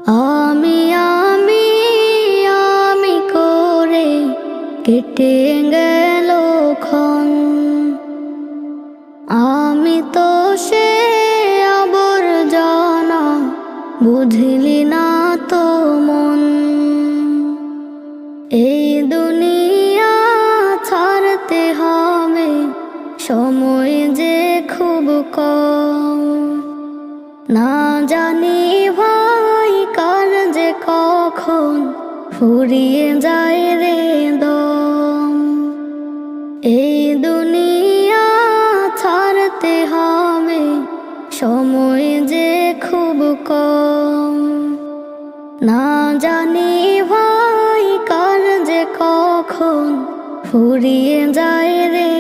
আমি আমি আমি করে কেটে গেল ক্ষণ। আমি তো সে আবর্জনা, বুঝলি না তো মন। এই দুনিয়া ছাড়তে হবে, সময় যে খুব কম। না জানি ভাই কার যে কখন ফুরিয়ে যায় রে দম। এই দুনিয়া ছাড়তে হবে, সময় যে খুব কম। না জানি ভাই কার যে কখন ফুরিয়ে যায় রে